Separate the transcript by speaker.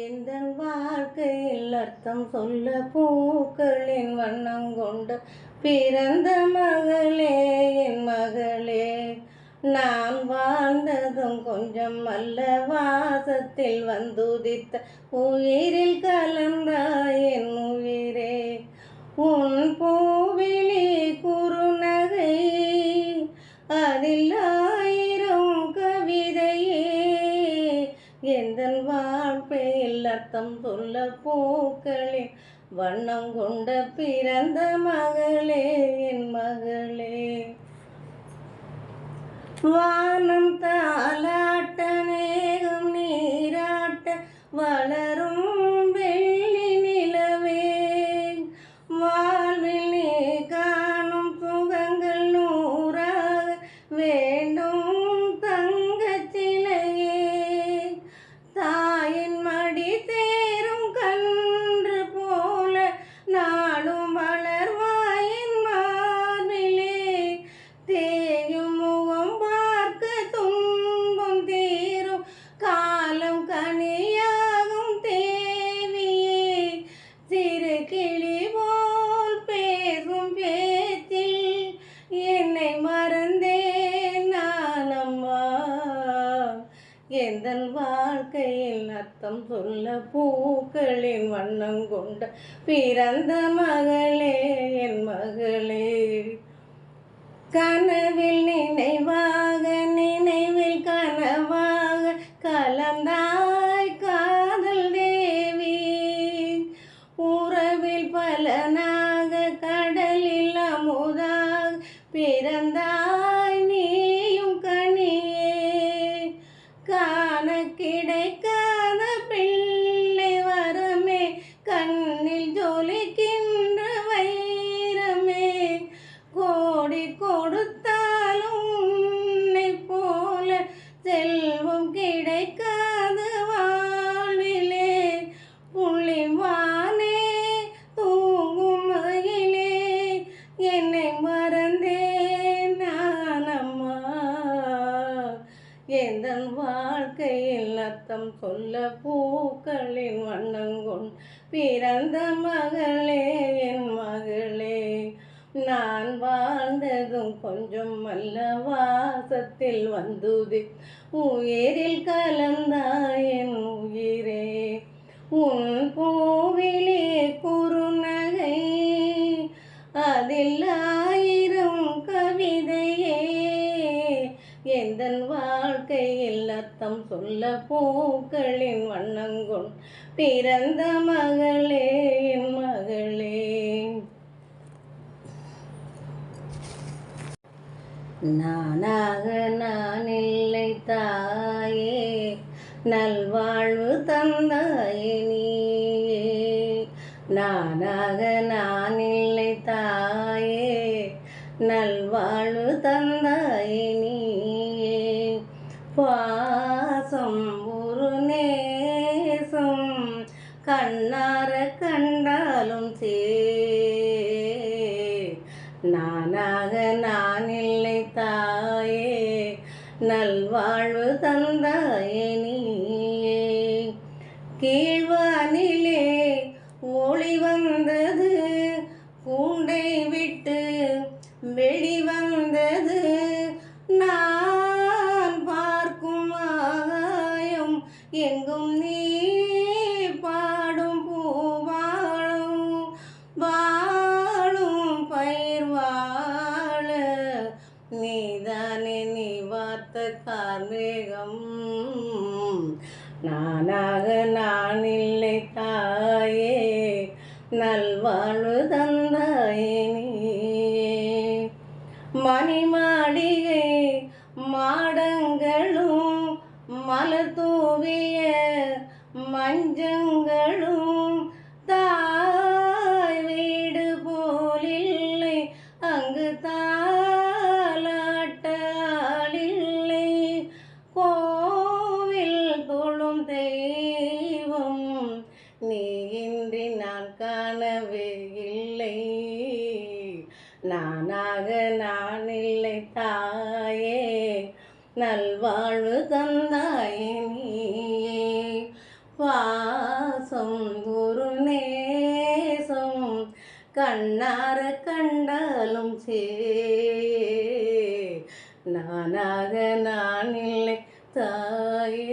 Speaker 1: எந்தன் வாழ்க்கையில் அர்த்தம் சொல்ல பூக்களின் வண்ணம் கொண்ட பிறந்த மகளே, என் மகளே. நான் வாழ்ந்ததும் கொஞ்சம் அல்ல, வாசத்தில் வந்துதித்த உயிரில் கலந்தாய் என் உயிரே. உன் பூவிலே குறுநகை, அதில் ஆயிரம் கவிதையே. எந்தன் வாழ்க்கையில் அர்த்தம் சொல்ல பூக்களின் வண்ணம் கொண்ட பிறந்த மகளே, என் மகளே. வானம் தாலாட்ட, மேகம் நீராட்ட, வளரும் வெள்ளி நிலவே. வாழ்வில் நீ காணும் சுகங்கள் நூறாக வேண்டும் தங்கச் சிலையே. தாயின் மடி சேரும் கன்று போல நாளும் வளர்வாயின் மார்பிலே. தேயும் முகம் பார்க்க துன்பம் தீரும் காலம் கனியாகும் தேவியே. சிறு கிளி போல் பேசும் பேச்சில் என்னை மறந்தேன் நான் அம்மா. எந்தன் வாழ்க்கையில் அர்த்தம் சொல்ல பூக்களின் வண்ணம் கொண்ட பிறந்த மகளே, என் மகளே. கனவில் நினைவாக, நினைவில் கனவாக கலந்தாய் காதல் தேவி. உறவில் பலனாக, கடலில் அமுதாக பிறந்தாய் நீயும் கனியே. காண கிடைக்காத பிள்ளை வரமே, கண்ணில் ஜொலிக்கின்ற வைரமே. கோடி கொடுத்தாலும் உன்னை போல செல்வம் கிடைக்காத வாழ்விலே. புள்ளிமானே தூங்கும் மகிழே, என்னை மறந்தேன் நான் அம்மா. எந்தன் வாழ்க்கையில் அர்த்தம் சொல்ல பூக்களின் வண்ணம் கொண்டு பிறந்த மகளே, என் மகளே. நான் வாழ்ந்ததும் கொஞ்சம் அல்ல, வாசத்தில் வந்துதி உயிரில் கலந்தாய் என் உயிரே. உன் பூவிலே குறுநகை, அதில் ஆயிரம் கவிதையே. எந்தன் வாழ்க்கையில் அர்த்தம் சொல்ல பூக்களின் வண்ணம் கொண்டு பிறந்த மகளே, என் மகளே. நானாக நான் இல்லை தாயே, நல்வாழ்வு தந்தாயே நீயே. நானாக நான் இல்லை தாயே, நல்வாழ்வு தந்தாயே நீயே. பாசம் ஒரு நேசம் கண்ணார கண்டாலும் சே. நானாக நான் இல்லை தாயே, நல்வாழ்வு தந்தாயே நீயே. கீழ்வானிலே ஒளி வந்தது, கூண்டை விட்டு வெளிவந்தது. நான் பார்க்கும் ஆகாயம் எங்கும் நீ பாடும் பூவாழும். வாழும் பயிர் வாழ நீதானே நீ வார்த்த கார்மேகம். நானாக நான் இல்லை தாயே, நல்வாழ்வு தந்தாயே நீயே. மணிமாளிகை மாடங்களும் மலர் தூவிய மஞ்சங்களும் தாய் வீடு போலில்லை, அங்கு தாலாட்ட ஆளில்லை. கோவில் தொழும் தெய்வம் நீ இன்றி நான் காணவே இல்லை. நானாக நான் இல்லை தாயே, நல்வாழ்வு தந்தாயே நீயே. கண்ணார கண்டாலும் சே நானாக நான் இல்லை தாயே.